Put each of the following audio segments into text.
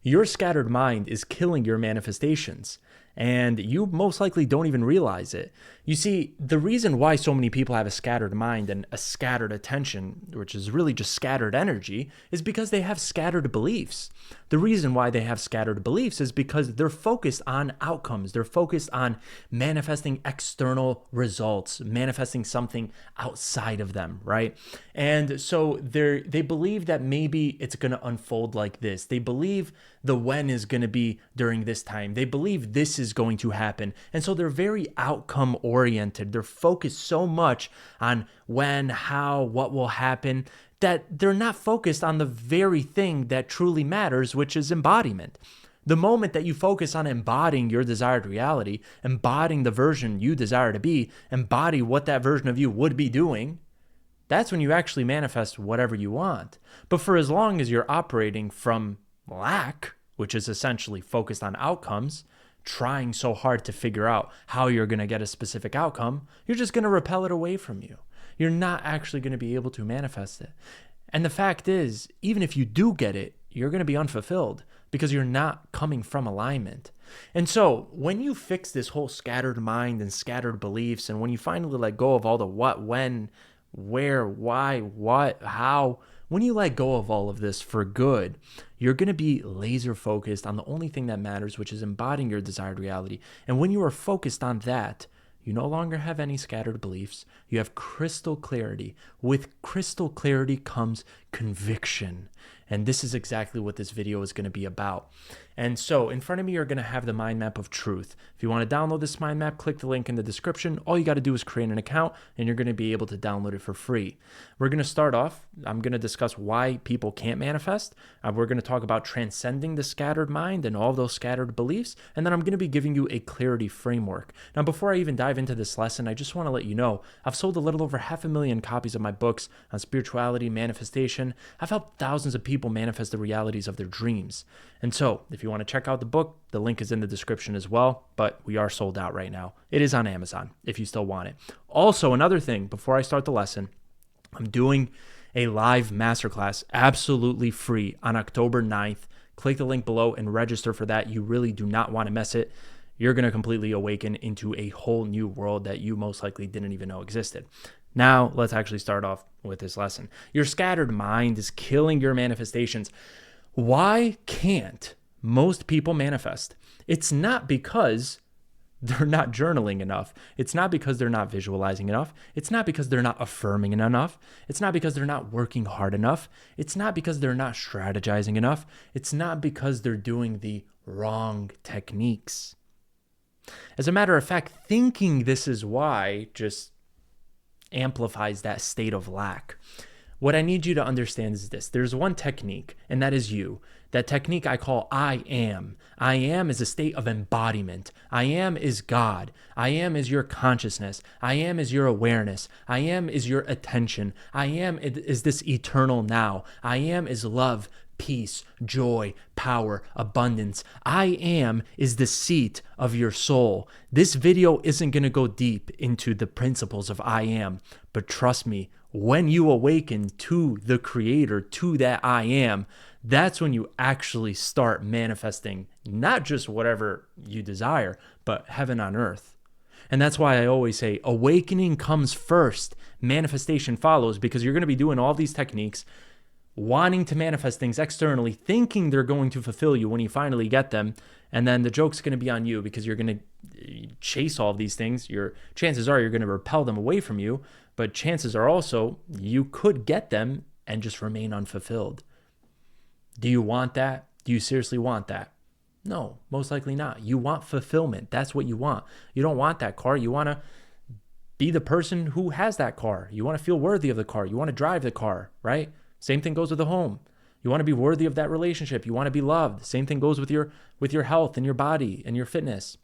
Your scattered mind is killing your manifestations, and you most likely don't even realize it. You see, the reason why so many people have a scattered mind and a scattered attention, which is really just scattered energy, is because they have scattered beliefs. The reason why they have scattered beliefs is because they're focused on outcomes. They're focused on manifesting external results, manifesting something outside of them, right? And so they believe that maybe it's going to unfold like this. They believe the when is going to be during this time. They believe this is going to happen. And so they're very outcome oriented. They're focused so much on when, how, what will happen, that they're not focused on the very thing that truly matters, which is embodiment. The moment that you focus on embodying your desired reality, embodying the version you desire to be, embody what that version of you would be doing, that's when you actually manifest whatever you want. But for as long as you're operating from lack, which is essentially focused on outcomes, trying so hard to figure out how you're going to get a specific outcome, you're just going to repel it away from you. You're not actually going to be able to manifest it. And the fact is, even if you do get it, you're going to be unfulfilled because you're not coming from alignment. And so when you fix this whole scattered mind and scattered beliefs, and when you finally let go of all the what, when, where, why, what, how, when you let go of all of this for good, you're going to be laser focused on the only thing that matters, which is embodying your desired reality. And when you are focused on that, you no longer have any scattered beliefs. You have crystal clarity. With crystal clarity comes conviction. And this is exactly what this video is going to be about. And so in front of me, you're going to have the mind map of truth. If you want to download this mind map, click the link in the description. All you got to do is create an account and you're going to be able to download it for free. We're going to start off. I'm going to discuss why people can't manifest. We're going to talk about transcending the scattered mind and all those scattered beliefs. And then I'm going to be giving you a clarity framework. Now, before I even dive into this lesson, I just want to let you know, I've sold a little over 500,000 copies of my books on spirituality, manifestation. I've helped thousands of people manifest the realities of their dreams. And so if you want to check out the book, the link is in the description as well, but we are sold out right now. It is on Amazon if you still want it. Also, another thing, before I start the lesson, I'm doing a live masterclass absolutely free on October 9th. Click the link below and register for that. You really do not want to miss it. You're going to completely awaken into a whole new world that you most likely didn't even know existed. Now, let's actually start off with this lesson. Your scattered mind is killing your manifestations. Why can't most people manifest? It's not because they're not journaling enough. It's not because they're not visualizing enough. It's not because they're not affirming enough. It's not because they're not working hard enough. It's not because they're not strategizing enough. It's not because they're doing the wrong techniques. As a matter of fact, thinking this is why just amplifies that state of lack. What I need you to understand is this. There's one technique, and that is you. That technique I call I am. I am is a state of embodiment. I am is God. I am is your consciousness. I am is your awareness. I am is your attention. I am is this eternal now. I am is love, peace, joy, power, abundance. I am is the seat of your soul. This video isn't going to go deep into the principles of I am, but trust me, when you awaken to the creator, to that I am, that's when you actually start manifesting not just whatever you desire, but heaven on earth. And that's why I always say awakening comes first, manifestation follows, because you're going to be doing all these techniques, wanting to manifest things externally, thinking they're going to fulfill you when you finally get them. And then the joke's going to be on you because you're going to chase all of these things. Your chances are you're going to repel them away from you, but chances are also you could get them and just remain unfulfilled. Do you want that? Do you seriously want that? No, most likely not. You want fulfillment. That's what you want. You don't want that car. You want to be the person who has that car. You want to feel worthy of the car. You want to drive the car, right? Same thing goes with a home. You want to be worthy of that relationship. You want to be loved. Same thing goes with your health and your body and your fitness.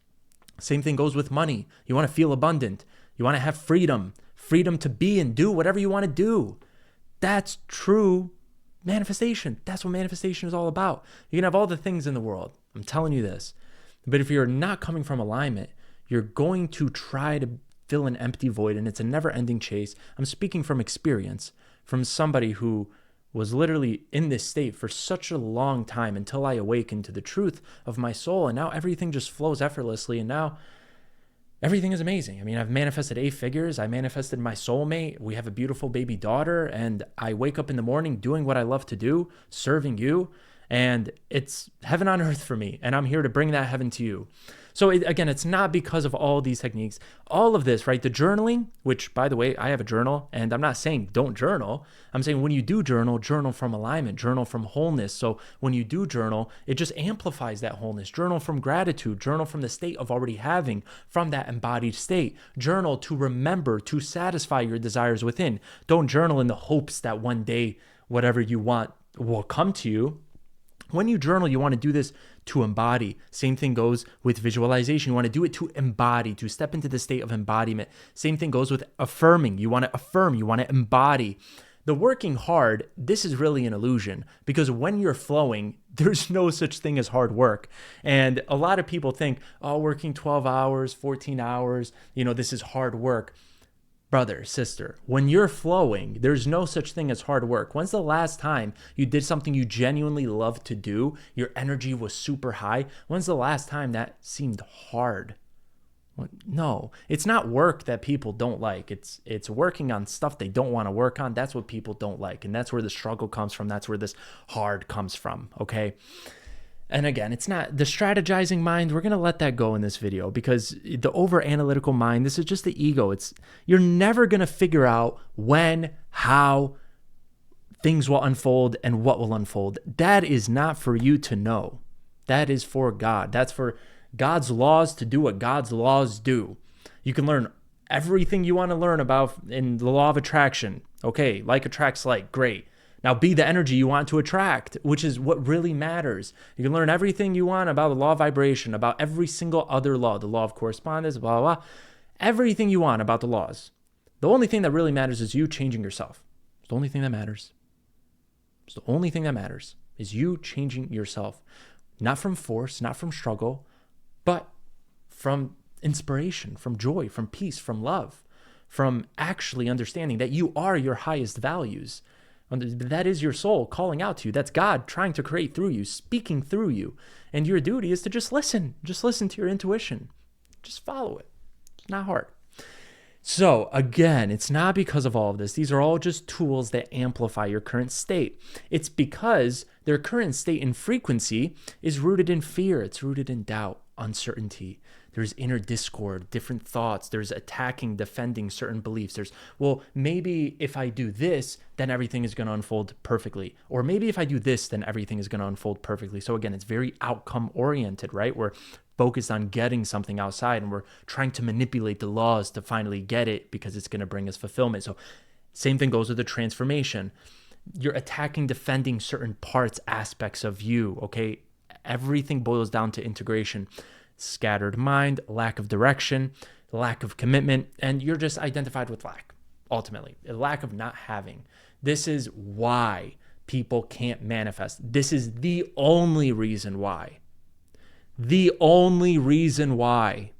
Same thing goes with money. You want to feel abundant. You want to have freedom to be and do whatever you want to do. That's true manifestation. That's what manifestation is all about. You can have all the things in the world. I'm telling you this. But if you're not coming from alignment, you're going to try to fill an empty void, and it's a never-ending chase. I'm speaking from experience, from somebody who was literally in this state for such a long time until I awakened to the truth of my soul. And now everything just flows effortlessly. And now everything is amazing. I mean, I've manifested 8 figures. I manifested my soulmate. We have a beautiful baby daughter. And I wake up in the morning doing what I love to do, serving you. And it's heaven on earth for me. And I'm here to bring that heaven to you. So again, it's not because of all these techniques, all of this, right? The journaling, which by the way, I have a journal, and I'm not saying don't journal. I'm saying when you do journal, journal from alignment, journal from wholeness. So when you do journal, it just amplifies that wholeness. Journal from gratitude, journal from the state of already having, from that embodied state. Journal to remember, to satisfy your desires within. Don't journal in the hopes that one day, whatever you want will come to you. When you journal, you want to do this to embody. Same thing goes with visualization. You want to do it to embody, to step into the state of embodiment. Same thing goes with affirming. You want to affirm, you want to embody. The working hard, this is really an illusion, because when you're flowing, there's no such thing as hard work. And a lot of people think, oh, working 12 hours, 14 hours, this is hard work. Brother, sister, when you're flowing, there's no such thing as hard work. When's the last time you did something you genuinely love to do? Your energy was super high. When's the last time that seemed hard? No, it's not work that people don't like. It's working on stuff they don't want to work on. That's what people don't like. And that's where the struggle comes from. That's where this hard comes from. Okay. And again, it's not the strategizing mind. We're going to let that go in this video, because the over analytical mind, this is just the ego. You're never going to figure out when, how things will unfold and what will unfold. That is not for you to know. That is for God. That's for God's laws to do what God's laws do. You can learn everything you want to learn about in the law of attraction. Okay, like attracts like, great. Now be the energy you want to attract, which is what really matters. You can learn everything you want about the law of vibration, about every single other law, the law of correspondence, blah, blah, blah. Everything you want about the laws. The only thing that really matters is you changing yourself. It's the only thing that matters. It's the only thing that matters is you changing yourself. Not from force, not from struggle, but from inspiration, from joy, from peace, from love, from actually understanding that you are your highest values. That is your soul calling out to you. That's God trying to create through you, speaking through you. And your duty is to just listen. Just listen to your intuition. Just follow it. It's not hard. So again, it's not because of all of this. These are all just tools that amplify your current state. It's because their current state and frequency is rooted in fear. It's rooted in doubt, uncertainty. There's inner discord, different thoughts. There's attacking, defending certain beliefs. There's, well, maybe if I do this, then everything is going to unfold perfectly. Or maybe if I do this, then everything is going to unfold perfectly. So again, it's very outcome oriented, right? We're focused on getting something outside, and we're trying to manipulate the laws to finally get it because it's going to bring us fulfillment. So same thing goes with the transformation. You're attacking, defending certain parts, aspects of you, okay? Everything boils down to integration. Scattered mind, lack of direction, lack of commitment, and you're just identified with lack, ultimately, a lack of not having. This is why people can't manifest. This is the only reason why. The only reason why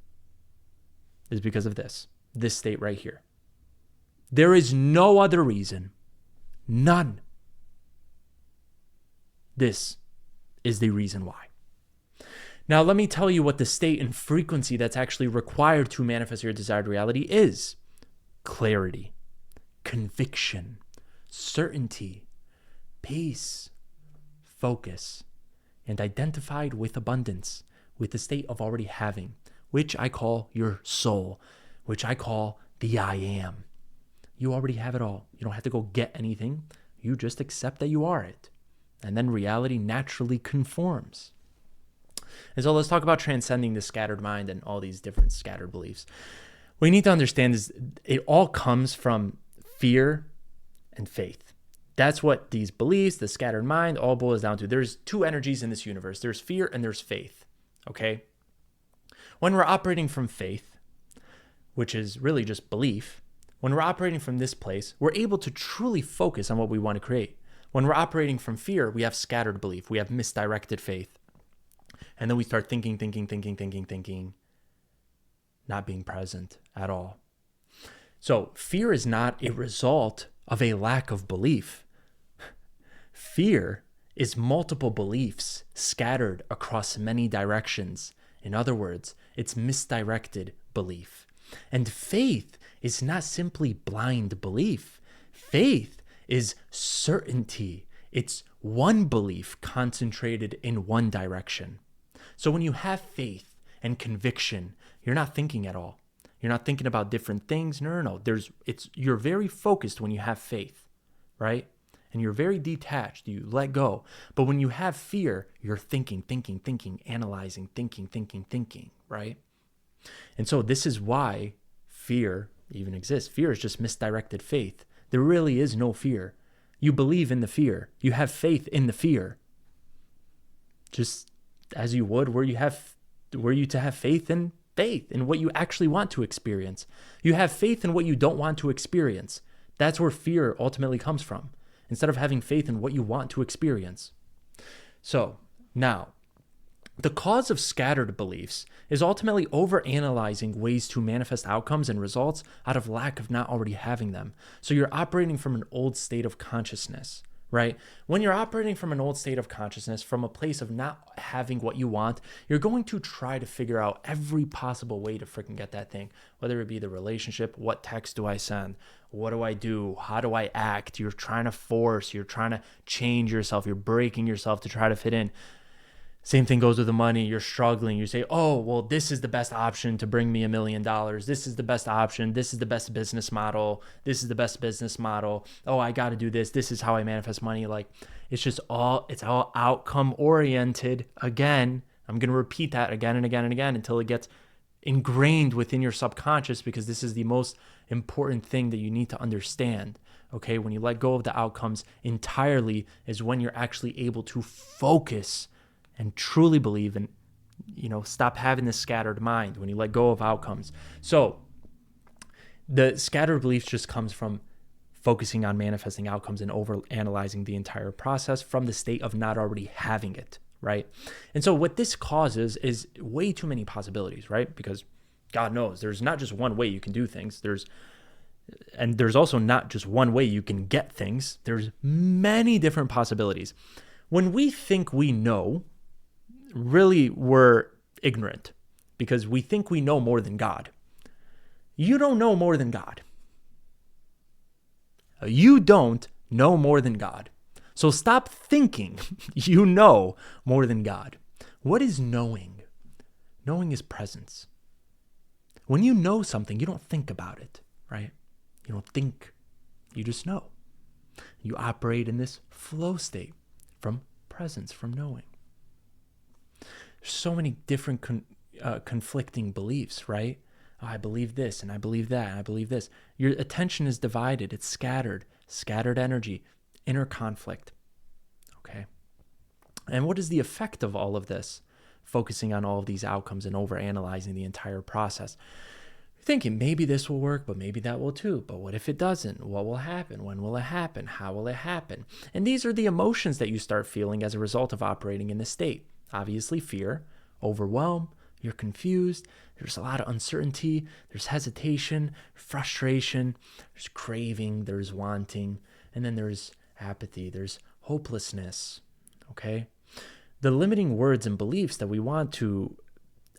is because of this state right here. There is no other reason. None. This is the reason why. Now, let me tell you what the state and frequency that's actually required to manifest your desired reality is. Clarity, conviction, certainty, peace, focus, and identified with abundance, with the state of already having, which I call your soul, which I call the I am. You already have it all. You don't have to go get anything. You just accept that you are it. And then reality naturally conforms. And so let's talk about transcending the scattered mind and all these different scattered beliefs. What you need to understand is it all comes from fear and faith. That's what these beliefs, the scattered mind, all boils down to. There's two energies in this universe. There's fear and there's faith, okay? When we're operating from faith, which is really just belief, when we're operating from this place, we're able to truly focus on what we want to create. When we're operating from fear, we have scattered belief. We have misdirected faith. And then we start thinking, not being present at all. So fear is not a result of a lack of belief. Fear is multiple beliefs scattered across many directions. In other words, it's misdirected belief. And faith is not simply blind belief. Faith is certainty. It's one belief concentrated in one direction. So when you have faith and conviction, you're not thinking at all. You're not thinking about different things. No. You're very focused when you have faith, right? And you're very detached. You let go. But when you have fear, you're thinking, analyzing, thinking, right? And so this is why fear even exists. Fear is just misdirected faith. There really is no fear. You believe in the fear. You have faith in the fear. Just as you would were you to have faith in what you actually want to experience. You have faith in what you don't want to experience. That's where fear ultimately comes from, instead of having faith in what you want to experience. So now, the cause of scattered beliefs is ultimately overanalyzing ways to manifest outcomes and results out of lack of not already having them. So you're operating from an old state of consciousness, right? When you're operating from an old state of consciousness, from a place of not having what you want, you're going to try to figure out every possible way to freaking get that thing, whether it be the relationship, what text do I send? What do I do? How do I act? You're trying to force, you're trying to change yourself, you're breaking yourself to try to fit in. Same thing goes with the money. You're struggling. You say, oh, well, this is the best option to bring me $1 million. This is the best option. This is the best business model. This is the best business model. Oh, I got to do this. This is how I manifest money. Like, it's all outcome oriented. Again, I'm going to repeat that again and again and again until it gets ingrained within your subconscious, because this is the most important thing that you need to understand. Okay. When you let go of the outcomes entirely is when you're actually able to focus and truly believe and, stop having this scattered mind when you let go of outcomes. So the scattered beliefs just comes from focusing on manifesting outcomes and over analyzing the entire process from the state of not already having it, right? And so what this causes is way too many possibilities, right? Because God knows there's not just one way you can do things. There's also not just one way you can get things. There's many different possibilities. When we think we know, really we're ignorant, because we think we know more than God. You don't know more than God. You don't know more than God. So stop thinking you know more than God. What is knowing? Knowing is presence. When you know something, you don't think about it, right? You don't think, you just know. You operate in this flow state from presence, from knowing. There's so many different conflicting beliefs, right? Oh, I believe this and I believe that and I believe this. Your attention is divided. It's scattered energy, inner conflict. Okay. And what is the effect of all of this? Focusing on all of these outcomes and overanalyzing the entire process. You're thinking maybe this will work, but maybe that will too. But what if it doesn't? What will happen? When will it happen? How will it happen? And these are the emotions that you start feeling as a result of operating in this state. Obviously, fear, overwhelm, you're confused, there's a lot of uncertainty, there's hesitation, frustration, there's craving, there's wanting, and then there's apathy, there's hopelessness, okay? The limiting words and beliefs that we want to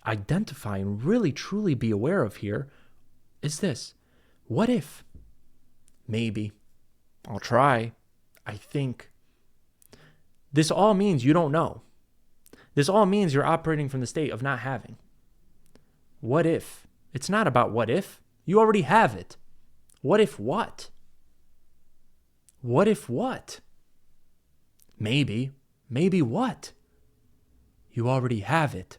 identify and really truly be aware of here is this. What if? Maybe. I'll try. I think. This all means you don't know. This all means you're operating from the state of not having. What if? It's not about what if. You already have it. What if what? What if what? Maybe. Maybe what? You already have it.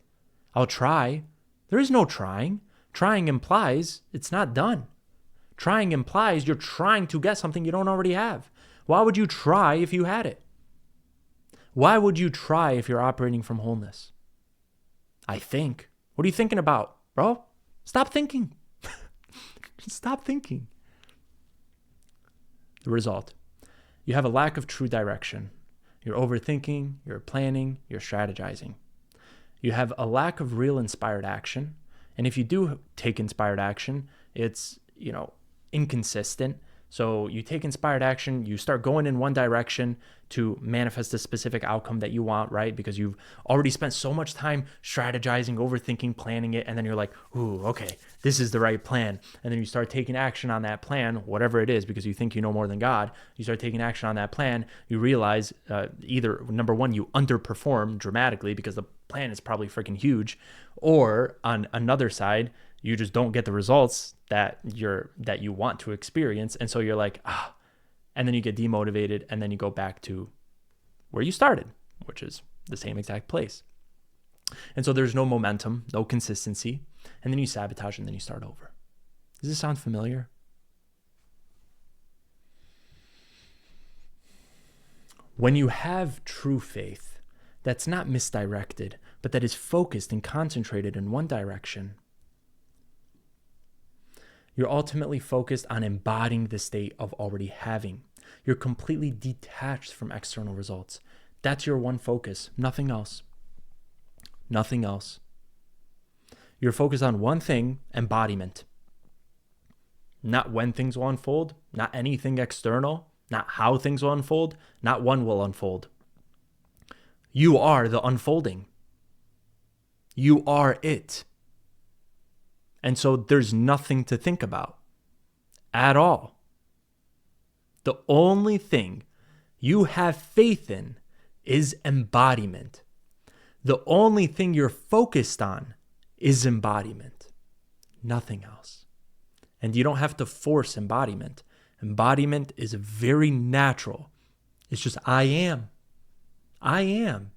I'll try. There is no trying. Trying implies it's not done. Trying implies you're trying to get something you don't already have. Why would you try if you had it? Why would you try if you're operating from wholeness? I think. What are you thinking about, bro? Stop thinking. Stop thinking. The result. You have a lack of true direction. You're overthinking, you're planning, you're strategizing. You have a lack of real inspired action. And if you do take inspired action, it's, inconsistent. So you take inspired action, you start going in one direction to manifest a specific outcome that you want, right? Because you've already spent so much time strategizing, overthinking, planning it, and then you're like, ooh, okay, this is the right plan. And then you start taking action on that plan, whatever it is, because you think you know more than God. You start taking action on that plan, you realize either, number one, you underperform dramatically because the plan is probably freaking huge, or on another side, you just don't get the results that you want to experience. And so you're like, and then you get demotivated, and then you go back to where you started, which is the same exact place. And so there's no momentum, no consistency, and then you sabotage and then you start over. Does this sound familiar? When you have true faith that's not misdirected, but that is focused and concentrated in one direction, you're ultimately focused on embodying the state of already having. You're completely detached from external results. That's your one focus, nothing else. Nothing else. You're focused on one thing, embodiment. Not when things will unfold, not anything external, not how things will unfold, not when will unfold. You are the unfolding. You are it. And so there's nothing to think about at all. The only thing you have faith in is embodiment. The only thing you're focused on is embodiment, nothing else. And you don't have to force embodiment. Embodiment is very natural. It's just, I am. I am.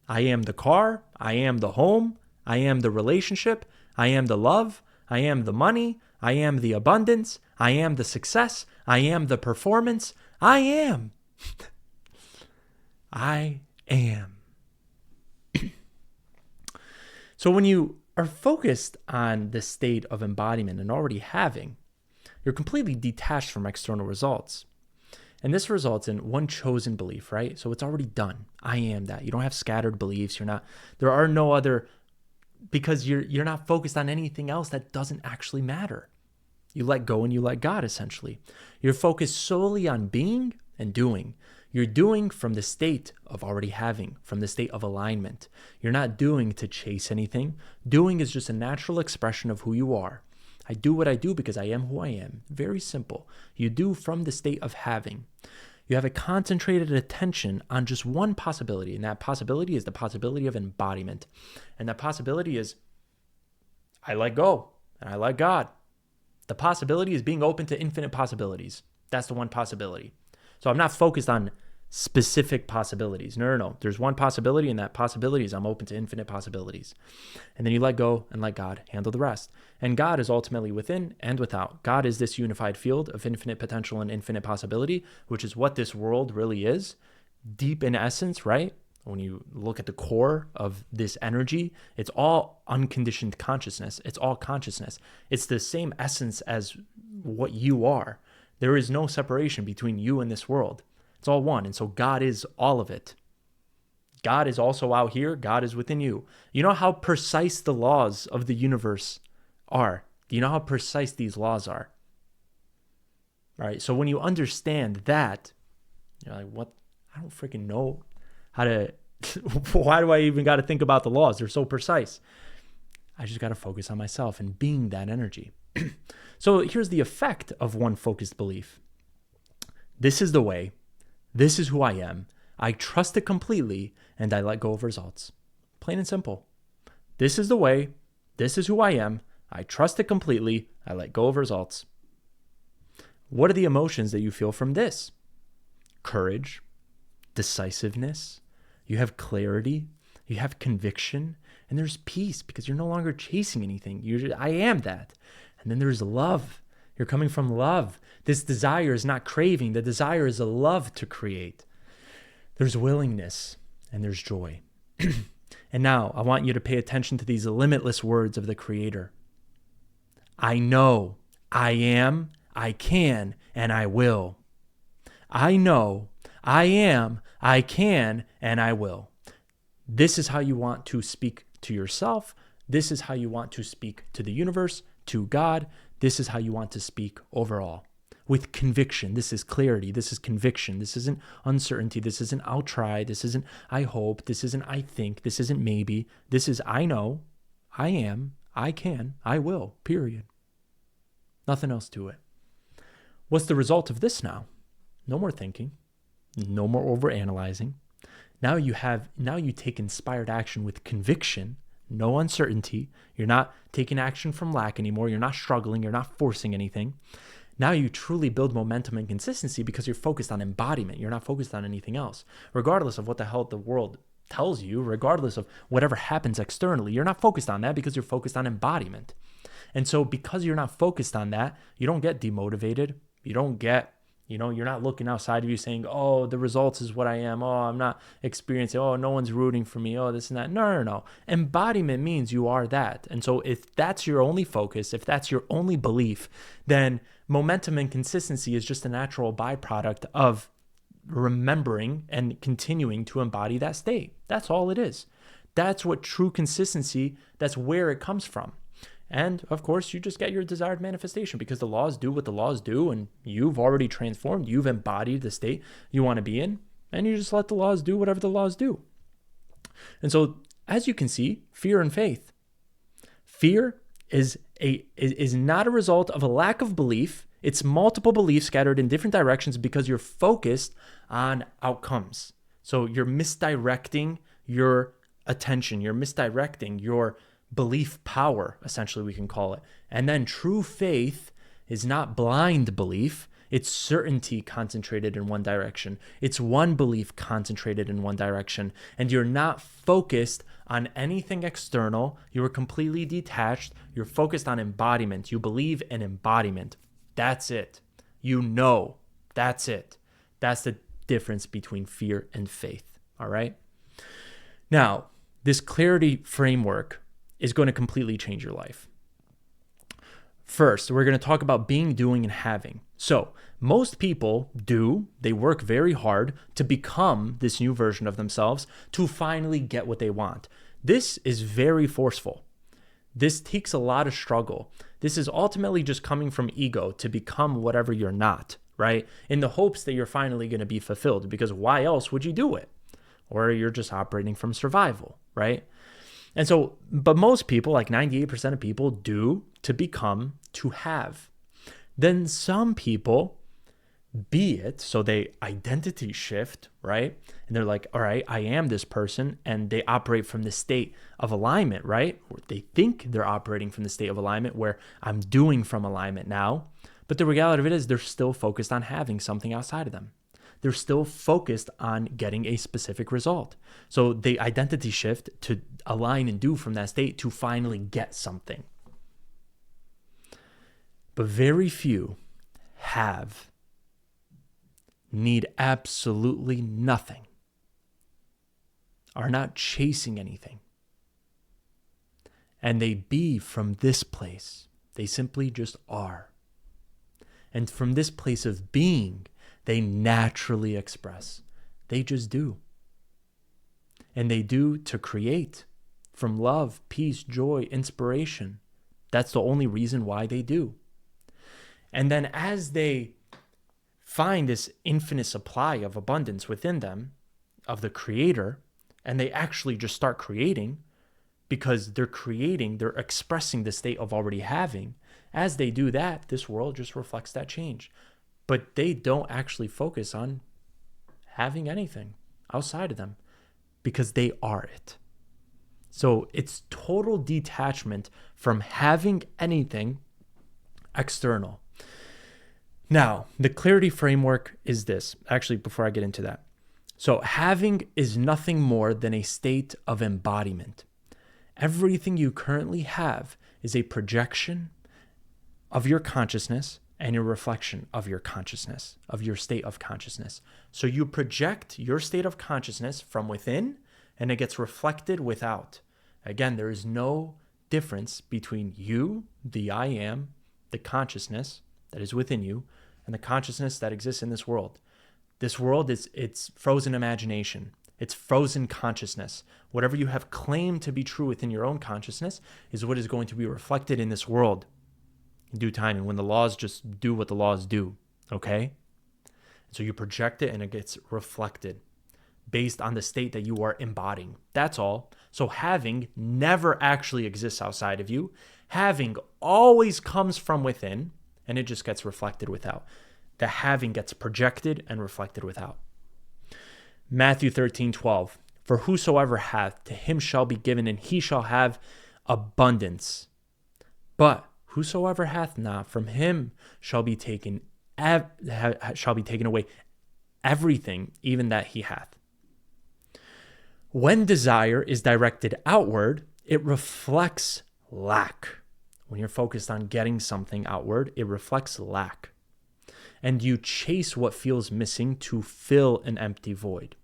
I am the car. I am the home. I am the relationship. I am the love. I am the money. I am the abundance. I am the success. I am the performance. I am. I am. So when you are focused on the state of embodiment and already having, you're completely detached from external results. And this results in one chosen belief, right? So it's already done. I am that. You don't have scattered beliefs. There are no other, because you're not focused on anything else that doesn't actually matter. You let go and you let God, essentially. You're focused solely on being and doing. You're doing from the state of already having, from the state of alignment. You're not doing to chase anything. Doing is just a natural expression of who you are. I do what I do because I am who I am. Very simple. You do from the state of having. You have a concentrated attention on just one possibility, and that possibility is the possibility of embodiment. And that possibility is, I let go and I let God. The possibility is being open to infinite possibilities. That's the one possibility. So I'm not focused on specific possibilities. No. There's one possibility, and that possibility is I'm open to infinite possibilities. And then you let go and let God handle the rest. And God is ultimately within and without. God is this unified field of infinite potential and infinite possibility, which is what this world really is. Deep in essence, right? When you look at the core of this energy, it's all unconditioned consciousness. It's all consciousness. It's the same essence as what you are. There is no separation between you and this world. It's all one. And so God is all of it. God is also out here. God is within you. You know how precise the laws of the universe are? Do you know how precise these laws are? All right. So when you understand that, you're like, what? I don't freaking know how to, why do I even got to think about the laws? They're so precise. I just got to focus on myself and being that energy. So here's the effect of one focused belief. This is the way. This is who I am. I trust it completely, and I let go of results. Plain and simple. This is the way. This is who I am. I trust it completely. I let go of results. What are the emotions that you feel from this? Courage, decisiveness. You have clarity. You have conviction. And there's peace because you're no longer chasing anything. I am that. And then there's love. You're coming from love. This desire is not craving. The desire is a love to create. There's willingness and there's joy. And now I want you to pay attention to these limitless words of the Creator. I know, I am, I can, and I will. I know, I am, I can, and I will. This is how you want to speak to yourself. This is how you want to speak to the universe, to God, this is how you want to speak overall. With conviction, this is clarity, this is conviction, this isn't uncertainty, this isn't I'll try, this isn't I hope, this isn't I think, this isn't maybe, this is I know, I am, I can, I will, period. Nothing else to it. What's the result of this now? No more thinking, no more overanalyzing. Now you take inspired action with conviction, no uncertainty. You're not taking action from lack anymore. You're not struggling. You're not forcing anything. Now you truly build momentum and consistency because you're focused on embodiment. You're not focused on anything else. Regardless of what the hell the world tells you, regardless of whatever happens externally, you're not focused on that because you're focused on embodiment. And so because you're not focused on that, you don't get demotivated. You don't get, you're not looking outside of you saying, oh, the results is what I am. Oh, I'm not experiencing, oh, no one's rooting for me. Oh, this and that. No. Embodiment means you are that. And so if that's your only focus, if that's your only belief, then momentum and consistency is just a natural byproduct of remembering and continuing to embody that state. That's all it is. That's what true consistency, that's where it comes from. And of course, you just get your desired manifestation because the laws do what the laws do, and you've already transformed. You've embodied the state you want to be in, and you just let the laws do whatever the laws do. And so, as you can see, fear and faith. Fear is not a result of a lack of belief. It's multiple beliefs scattered in different directions because you're focused on outcomes. So you're misdirecting your attention. You're misdirecting your belief power, essentially we can call it. And then true faith is not blind belief. It's certainty concentrated in one direction. It's one belief concentrated in one direction. And you're not focused on anything external. You're completely detached. You're focused on embodiment. You believe in embodiment. That's it. That's it. That's the difference between fear and faith. All right? Now, this clarity framework is going to completely change your life. First, we're going to talk about being, doing, and having. So most people they work very hard to become this new version of themselves to finally get what they want. This is very forceful. This takes a lot of struggle. This is ultimately just coming from ego to become whatever you're not, right? In the hopes that you're finally going to be fulfilled, because why else would you do it? Or you're just operating from survival, right? And so, but most people, like 98% of people, do to become, to have. Then some people be it, so they identity shift, right? And they're like, all right, I am this person, and they operate from the state of alignment, right? Or they think they're operating from the state of alignment where I'm doing from alignment now. But the reality of it is they're still focused on having something outside of them. They're still focused on getting a specific result. So they identity shift to align and do from that state to finally get something. But very few need absolutely nothing, are not chasing anything. And they be from this place. They simply just are. And from this place of being, they naturally express. They just do. And they do to create from love, peace, joy, inspiration. That's the only reason why they do. And then as they find this infinite supply of abundance within them, of the creator, and they actually just start creating because they're expressing the state of already having. As they do that, this world just reflects that change. But they don't actually focus on having anything outside of them because they are it. So it's total detachment from having anything external. Now, the clarity framework is this. Actually, before I get into that. So having is nothing more than a state of embodiment. Everything you currently have is a projection of your consciousness and a reflection of your consciousness, of your state of consciousness. So you project your state of consciousness from within, and it gets reflected without. Again, there is no difference between you, the I am, the consciousness that is within you, and the consciousness that exists in this world. This world it's frozen imagination. It's frozen consciousness. Whatever you have claimed to be true within your own consciousness is what is going to be reflected in this world. in due timing, when the laws just do what the laws do, okay? So you project it and it gets reflected based on the state that you are embodying. That's all. So having never actually exists outside of you. Having always comes from within, and it just gets reflected without. The having gets projected and reflected without. Matthew 13:12. For whosoever hath, to him shall be given, and he shall have abundance. But whosoever hath not, from him shall be taken away everything, even that he hath. When desire is directed outward, it reflects lack. When you're focused on getting something outward, it reflects lack. And you chase what feels missing to fill an empty void.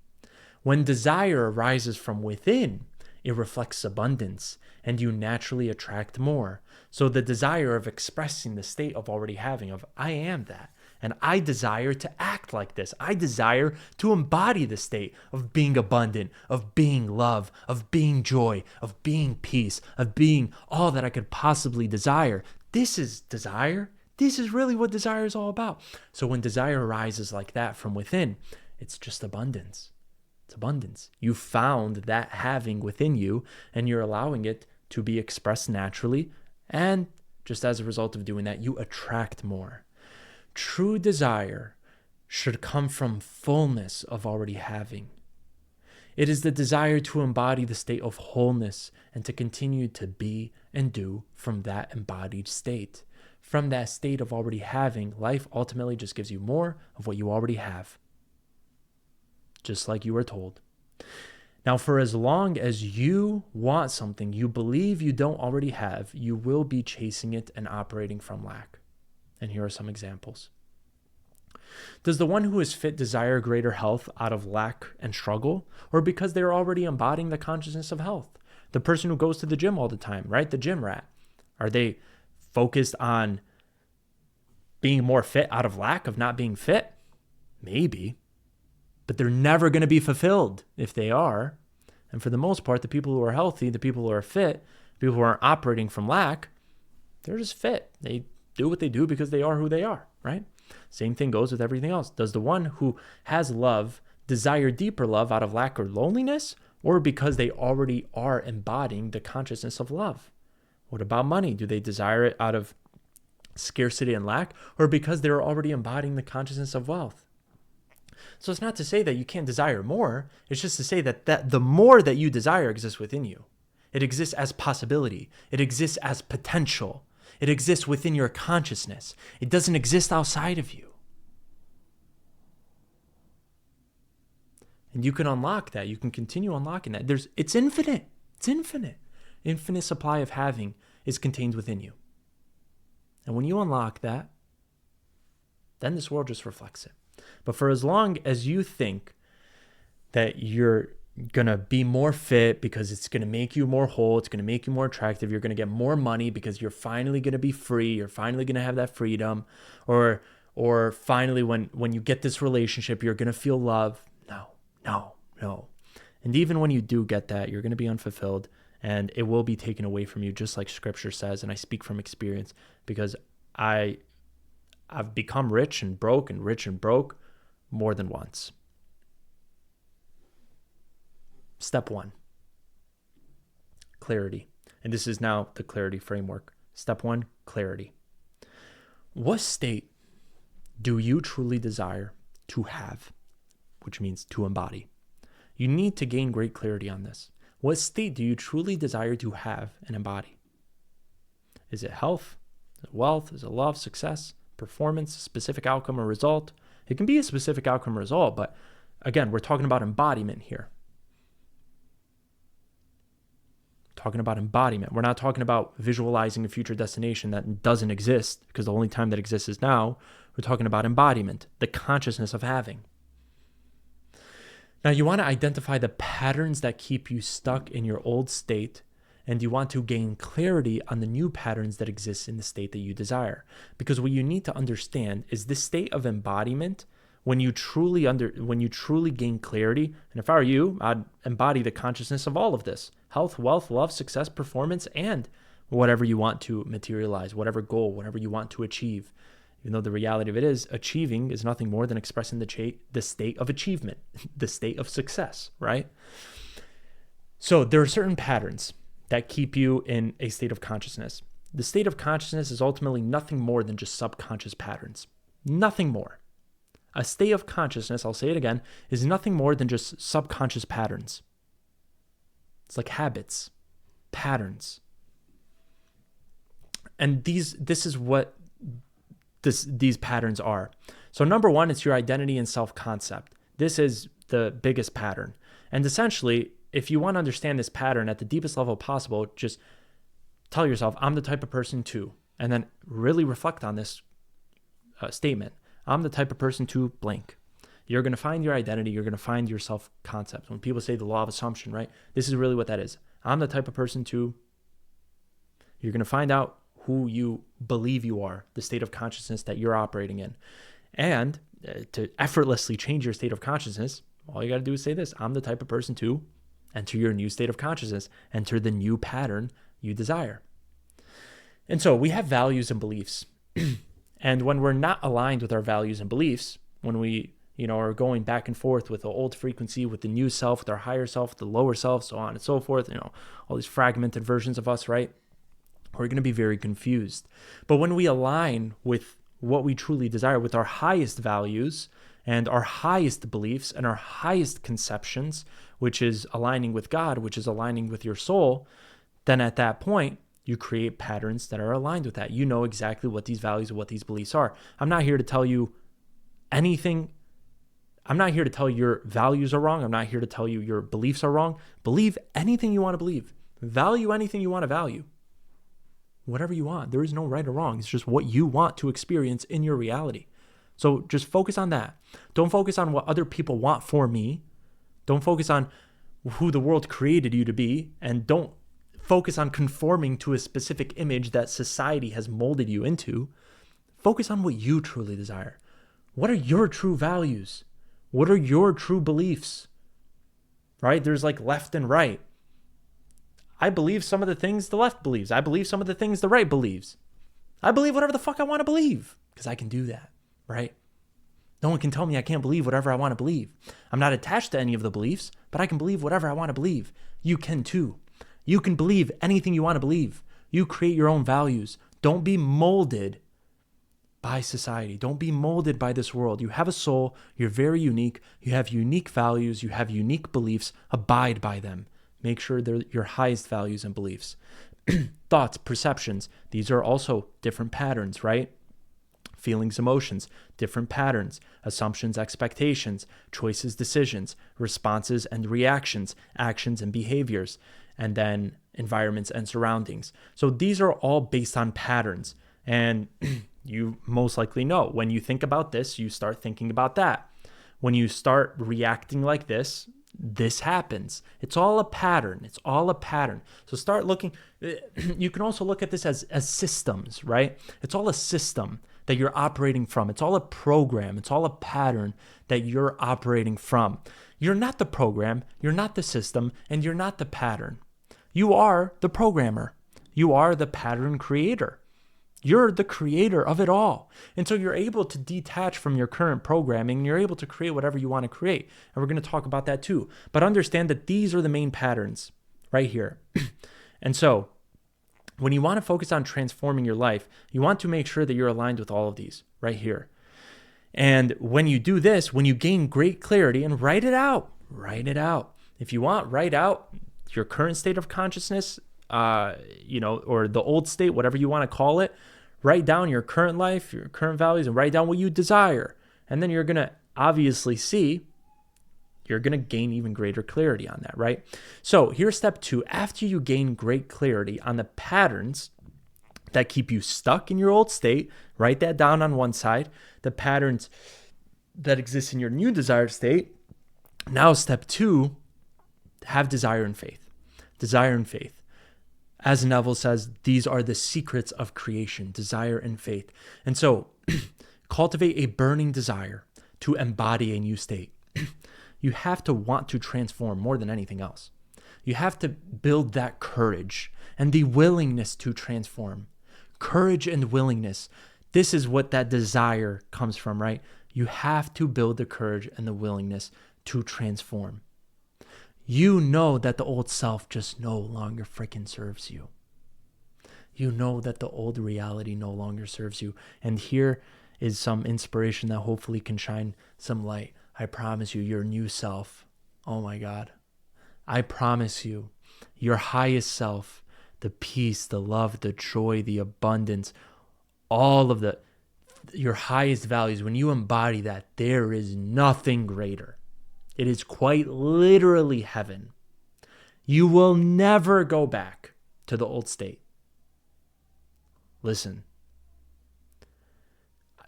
When desire arises from within, it reflects abundance, and you naturally attract more. So the desire of expressing the state of already having, of I am that, and I desire to act like this. I desire to embody the state of being abundant, of being love, of being joy, of being peace, of being all that I could possibly desire. This is desire. This is really what desire is all about. So when desire arises like that from within, it's just abundance. It's abundance. You found that having within you, and you're allowing it to be expressed naturally. And just as a result of doing that, you attract more. True desire should come from fullness of already having. It is the desire to embody the state of wholeness and to continue to be and do from that embodied state. From that state of already having, life ultimately just gives you more of what you already have. Just like you were told. Now, for as long as you want something you believe you don't already have, you will be chasing it and operating from lack. And here are some examples. Does the one who is fit desire greater health out of lack and struggle, or because they're already embodying the consciousness of health? The person who goes to the gym all the time, right? The gym rat. Are they focused on being more fit out of lack of not being fit? Maybe. But they're never going to be fulfilled if they are. And for the most part, the people who are healthy, the people who are fit, people who aren't operating from lack, they're just fit. They do what they do because they are who they are, right? Same thing goes with everything else. Does the one who has love desire deeper love out of lack or loneliness, or because they already are embodying the consciousness of love? What about money? Do they desire it out of scarcity and lack, or because they're already embodying the consciousness of wealth? So it's not to say that you can't desire more. It's just to say that the more that you desire exists within you. It exists as possibility. It exists as potential. It exists within your consciousness. It doesn't exist outside of you. And you can unlock that. You can continue unlocking that. It's infinite. It's infinite. Infinite supply of having is contained within you. And when you unlock that, then this world just reflects it. But for as long as you think that you're going to be more fit because it's going to make you more whole, it's going to make you more attractive, you're going to get more money because you're finally going to be free, you're finally going to have that freedom, or finally when you get this relationship, you're going to feel love. No. And even when you do get that, you're going to be unfulfilled and it will be taken away from you, just like scripture says. And I speak from experience because I've become rich and broke more than once. Step 1, clarity. And this is now the clarity framework. Step 1, clarity. What state do you truly desire to have, which means to embody? You need to gain great clarity on this. What state do you truly desire to have and embody? Is it health? Is it wealth? Is it love, success, performance, specific outcome or result? It can be a specific outcome or result, but again, we're talking about embodiment here. Talking about embodiment. We're not talking about visualizing a future destination that doesn't exist, because the only time that exists is now. We're talking about embodiment, the consciousness of having. Now, you want to identify the patterns that keep you stuck in your old state, and you want to gain clarity on the new patterns that exist in the state that you desire. Because what you need to understand is this state of embodiment, when you truly gain clarity, and if I were you, I'd embody the consciousness of all of this: health, wealth, love, success, performance, and whatever you want to materialize, whatever goal, whatever you want to achieve. Even though the reality of it is, achieving is nothing more than expressing the state of achievement, the state of success, right? So there are certain patterns that keep you in a state of consciousness. The state of consciousness is ultimately nothing more than just subconscious patterns. Nothing more. A state of consciousness, I'll say it again, is nothing more than just subconscious patterns. It's like habits, patterns. And this is what these patterns are. So number one, it's your identity and self-concept. This is the biggest pattern. And essentially, if you want to understand this pattern at the deepest level possible, just tell yourself, I'm the type of person to, and then really reflect on this statement. I'm the type of person to blank. You're going to find your identity. You're going to find your self-concept. When people say the law of assumption, right? This is really what that is. I'm the type of person to, you're going to find out who you believe you are, the state of consciousness that you're operating in. And to effortlessly change your state of consciousness, all you got to do is say this: I'm the type of person to enter your new state of consciousness, enter the new pattern you desire. And so we have values and beliefs. And when we're not aligned with our values and beliefs, when we, are going back and forth with the old frequency, with the new self, with our higher self, the lower self, so on and so forth, all these fragmented versions of us, right? We're going to be very confused. But when we align with what we truly desire, with our highest values and our highest beliefs and our highest conceptions, which is aligning with God, which is aligning with your soul, then at that point, you create patterns that are aligned with that. You know exactly what these values and what these beliefs are. I'm not here to tell you anything. I'm not here to tell you your values are wrong. I'm not here to tell you your beliefs are wrong. Believe anything you want to believe. Value anything you want to value. Whatever you want. There is no right or wrong. It's just what you want to experience in your reality. So just focus on that. Don't focus on what other people want for me. Don't focus on who the world created you to be. And don't focus on conforming to a specific image that society has molded you into. Focus on what you truly desire. What are your true values? What are your true beliefs? Right? There's like left and right. I believe some of the things the left believes. I believe some of the things the right believes. I believe whatever the fuck I want to believe because I can do that, right? No one can tell me I can't believe whatever I want to believe. I'm not attached to any of the beliefs, but I can believe whatever I want to believe. You can too. You can believe anything you want to believe. You create your own values. Don't be molded by society. Don't be molded by this world. You have a soul. You're very unique. You have unique values. You have unique beliefs. Abide by them. Make sure they're your highest values and beliefs. Thoughts, perceptions, these are also different patterns, right? Feelings, emotions, different patterns. Assumptions, expectations, choices, decisions, responses and reactions, actions and behaviors, and then environments and surroundings. So these are all based on patterns. And you most likely know when you think about this, you start thinking about that. When you start reacting like this happens. It's all a pattern. It's all a pattern. So start looking. You can also look at this as systems, right? It's all a system that you're operating from. It's all a program. It's all a pattern that you're operating from. You're not the program. You're not the system. And you're not the pattern. You are the programmer. You are the pattern creator. You're the creator of it all. And so you're able to detach from your current programming and you're able to create whatever you want to create. And we're going to talk about that too. But understand that these are the main patterns right here. And so when you want to focus on transforming your life, you want to make sure that you're aligned with all of these right here. And when you do this, when you gain great clarity, and write it out. If you want, write out your current state of consciousness, or the old state, whatever you want to call it. Write down your current life, your current values, and write down what you desire. And then you're going to obviously see, you're going to gain even greater clarity on that, right? So here's step 2. After you gain great clarity on the patterns that keep you stuck in your old state, write that down on one side. The patterns that exist in your new desired state. Now step 2, have desire and faith. Desire and faith. As Neville says, these are the secrets of creation, desire and faith. And so cultivate a burning desire to embody a new state. You have to want to transform more than anything else. You have to build that courage and the willingness to transform. Courage and willingness. This is what that desire comes from, right? You have to build the courage and the willingness to transform. You know that the old self just no longer freaking serves you. You know that the old reality no longer serves you. And here is some inspiration that hopefully can shine some light. I promise you, your new self, oh my God, I promise you, your highest self, the peace, the love, the joy, the abundance, all of your highest values, when you embody that, there is nothing greater. It is quite literally heaven. You will never go back to the old state. Listen,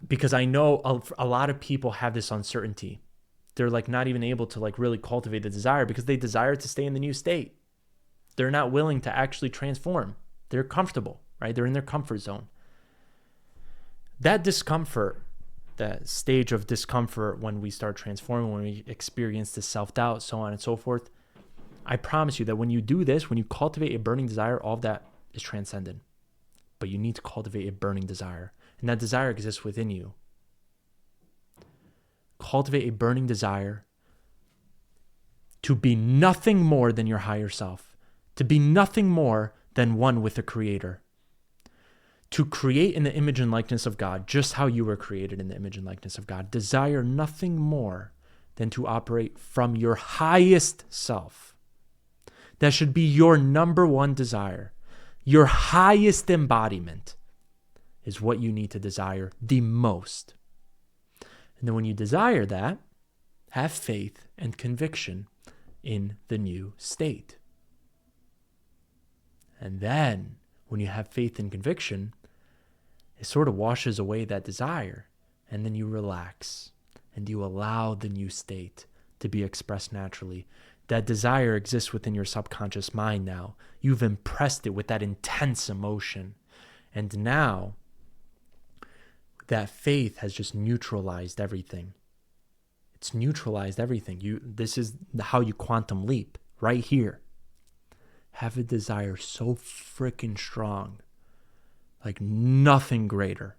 because I know a lot of people have this uncertainty. They're like not even able to like really cultivate the desire because they desire to stay in the new state. They're not willing to actually transform. They're comfortable, right? They're in their comfort zone. That discomfort, that stage of discomfort when we start transforming, when we experience this self-doubt, so on and so forth, I promise you that when you do this, when you cultivate a burning desire, all of that is transcended. But you need to cultivate a burning desire. And that desire exists within you. Cultivate a burning desire to be nothing more than your higher self, to be nothing more than one with the Creator, to create in the image and likeness of God, just how you were created in the image and likeness of God. Desire nothing more than to operate from your highest self. That should be your number one desire. Your highest embodiment is what you need to desire the most. And then when you desire that, have faith and conviction in the new state. And then when you have faith and conviction, it sort of washes away that desire. And then you relax and you allow the new state to be expressed naturally. That desire exists within your subconscious mind now. You've impressed it with that intense emotion. And now that faith has just neutralized everything. It's neutralized everything. This is how you quantum leap right here. Have a desire so freaking strong, like nothing greater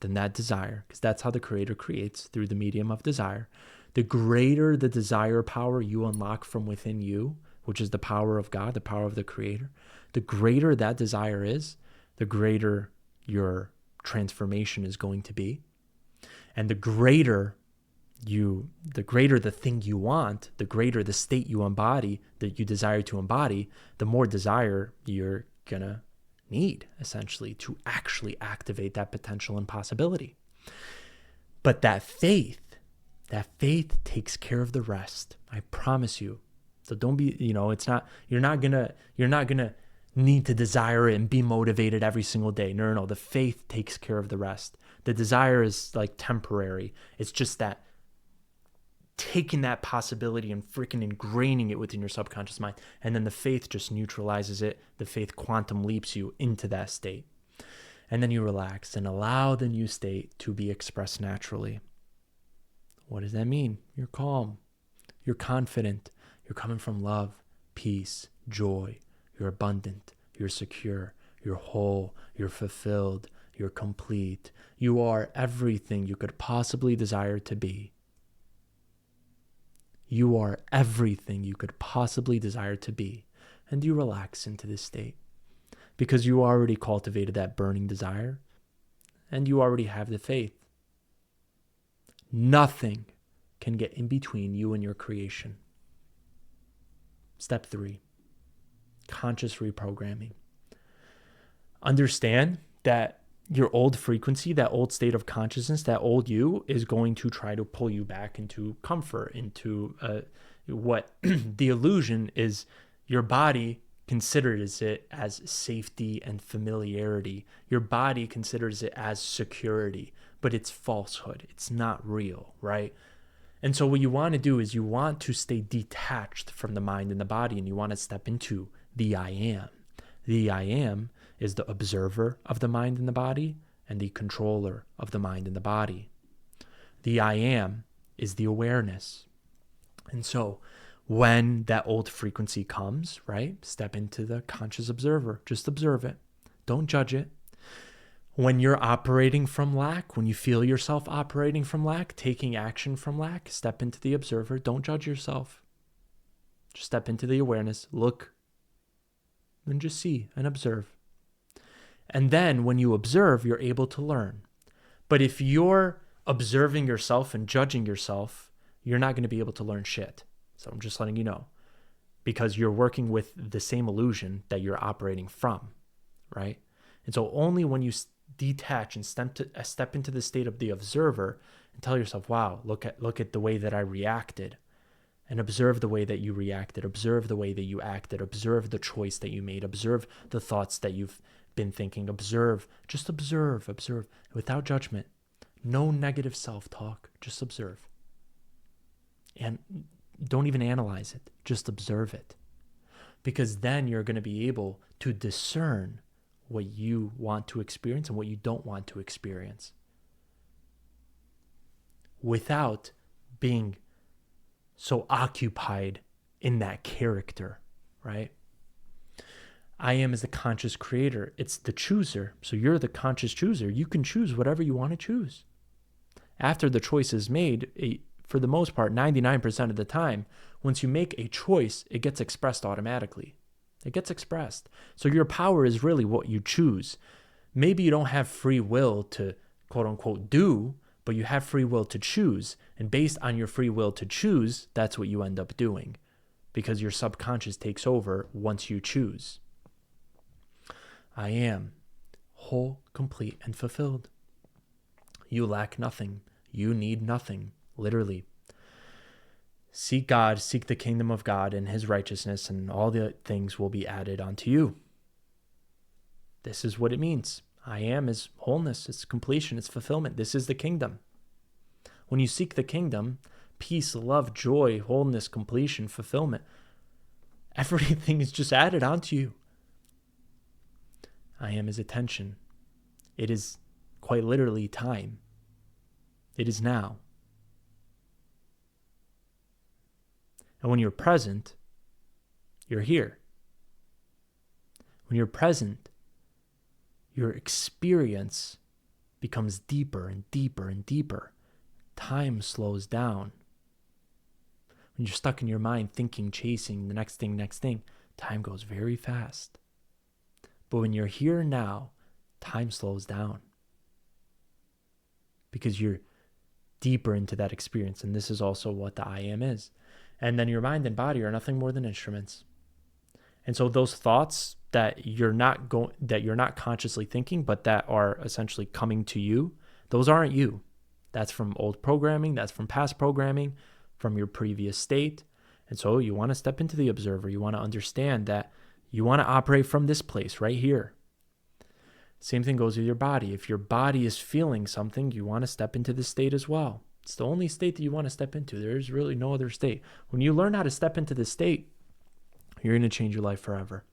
than that desire, because that's how the Creator creates, through the medium of desire. The greater the desire power you unlock from within you, which is the power of God, the power of the Creator, the greater that desire is, the greater your transformation is going to be. And the greater the thing you want, the greater the state you embody, that you desire to embody, the more desire you're gonna need, essentially, to actually activate that potential and possibility. But that faith takes care of the rest. I promise you. So don't be, it's not, you're not gonna need to desire it and be motivated every single day. No. The faith takes care of the rest. The desire is like temporary. It's just that taking that possibility and freaking ingraining it within your subconscious mind. And then the faith just neutralizes it. The faith quantum leaps you into that state. And then you relax and allow the new state to be expressed naturally. What does that mean? You're calm. You're confident. You're coming from love, peace, joy. You're abundant. You're secure. You're whole. You're fulfilled. You're complete. You are everything you could possibly desire to be. You are everything you could possibly desire to be. And you relax into this state because you already cultivated that burning desire and you already have the faith. Nothing can get in between you and your creation. Step 3, conscious reprogramming. Understand that your old frequency, that old state of consciousness, that old you is going to try to pull you back into comfort, into what the illusion is. Your body considers it as safety and familiarity. Your body considers it as security, but it's falsehood. It's not real, right? And so what you want to do is you want to stay detached from the mind and the body, and you want to step into the I am. The I am is the observer of the mind and the body and the controller of the mind and the body. The I am is the awareness. And so When that old frequency comes, right? Step into the conscious observer. Just observe it. Don't judge it. When you're operating from lack, when you feel yourself operating from lack, taking action from lack, step into the observer. Don't judge yourself. Just step into the awareness, look, and just see and observe. And then when you observe, you're able to learn. But if you're observing yourself and judging yourself, you're not going to be able to learn shit. So I'm just letting you know, because you're working with the same illusion that you're operating from, right? And so only when you detach and step into the state of the observer and tell yourself, wow, look at the way that I reacted, and observe the way that you reacted, observe the way that you acted, observe the choice that you made, observe the thoughts that you've been thinking, just observe without judgment. No negative self-talk, just observe. And don't even analyze it, just observe it. Because then you're going to be able to discern what you want to experience and what you don't want to experience without being so occupied in that character, right? I am as the conscious creator. It's the chooser. So you're the conscious chooser. You can choose whatever you want to choose. After the choice is made, for the most part, 99% of the time, once you make a choice, it gets expressed automatically. It gets expressed. So your power is really what you choose. Maybe you don't have free will to quote unquote do, but you have free will to choose. And based on your free will to choose, that's what you end up doing, because your subconscious takes over once you choose. I am whole, complete, and fulfilled. You lack nothing. You need nothing, literally. Seek God, seek the kingdom of God and his righteousness, and all the things will be added unto you. This is what it means. I am is wholeness, it's completion, it's fulfillment. This is the kingdom. When you seek the kingdom, peace, love, joy, wholeness, completion, fulfillment, everything is just added onto you. I am is attention. It is quite literally time. It is now. And when you're present, you're here. When you're present, your experience becomes deeper and deeper and deeper. Time slows down. When you're stuck in your mind thinking, chasing the next thing, time goes very fast. But when you're here now, time slows down, because you're deeper into that experience. And this is also what the I am is. And then your mind and body are nothing more than instruments. And so those thoughts that you're not consciously thinking, but that are essentially coming to you, those aren't you. That's from old programming, that's from past programming, from your previous state. And so you want to step into the observer. You want to understand that you want to operate from this place right here. Same thing goes with your body. If your body is feeling something, you want to step into this state as well. It's the only state that you want to step into. There's really no other state. When you learn how to step into this state, you're going to change your life forever.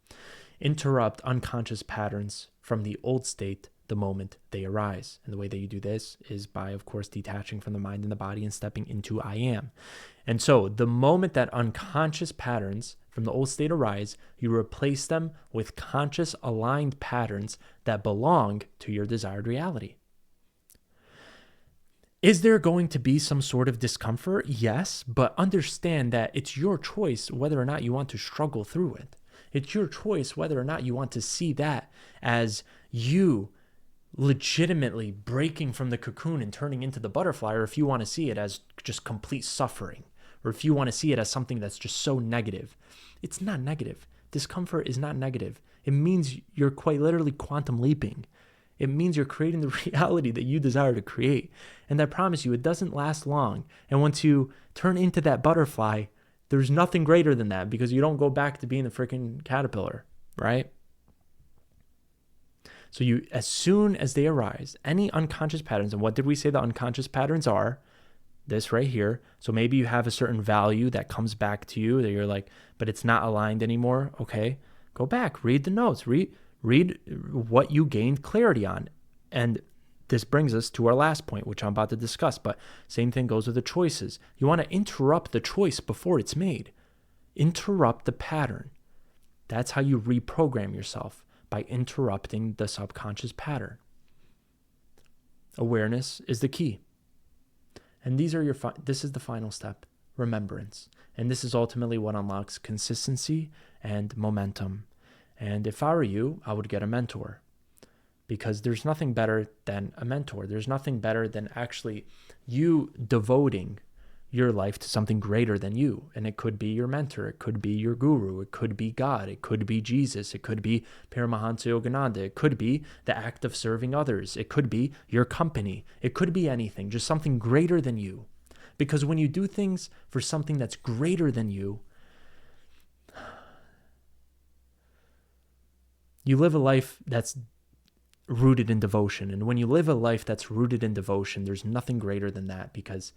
Interrupt unconscious patterns from the old state the moment they arise. And the way that you do this is by, of course, detaching from the mind and the body and stepping into I am. And so the moment that unconscious patterns from the old state arise, you replace them with conscious aligned patterns that belong to your desired reality. Is there going to be some sort of discomfort? Yes, but understand that it's your choice whether or not you want to struggle through it. It's your choice whether or not you want to see that as you legitimately breaking from the cocoon and turning into the butterfly, or if you want to see it as just complete suffering, or if you want to see it as something that's just so negative. It's not negative. Discomfort is not negative. It means you're quite literally quantum leaping. It means you're creating the reality that you desire to create. And I promise you, it doesn't last long. And once you turn into that butterfly, there's nothing greater than that, because you don't go back to being the freaking caterpillar, right? So you, as soon as they arise, any unconscious patterns, and what did we say the unconscious patterns are? This right here. So maybe you have a certain value that comes back to you that you're like, but it's not aligned anymore. Okay, go back, read the notes, read what you gained clarity on. And this brings us to our last point, which I'm about to discuss, but same thing goes with the choices. You want to interrupt the choice before it's made. Interrupt the pattern. That's how you reprogram yourself, by interrupting the subconscious pattern. Awareness is the key. And this is the final step, remembrance. And this is ultimately what unlocks consistency and momentum. And if I were you, I would get a mentor, because there's nothing better than a mentor. There's nothing better than actually you devoting your life to something greater than you. And it could be your mentor, it could be your guru, it could be God, it could be Jesus, it could be Paramahansa Yogananda, it could be the act of serving others, it could be your company, it could be anything, just something greater than you. Because when you do things for something that's greater than you, you live a life that's rooted in devotion. And when you live a life that's rooted in devotion, there's nothing greater than that, because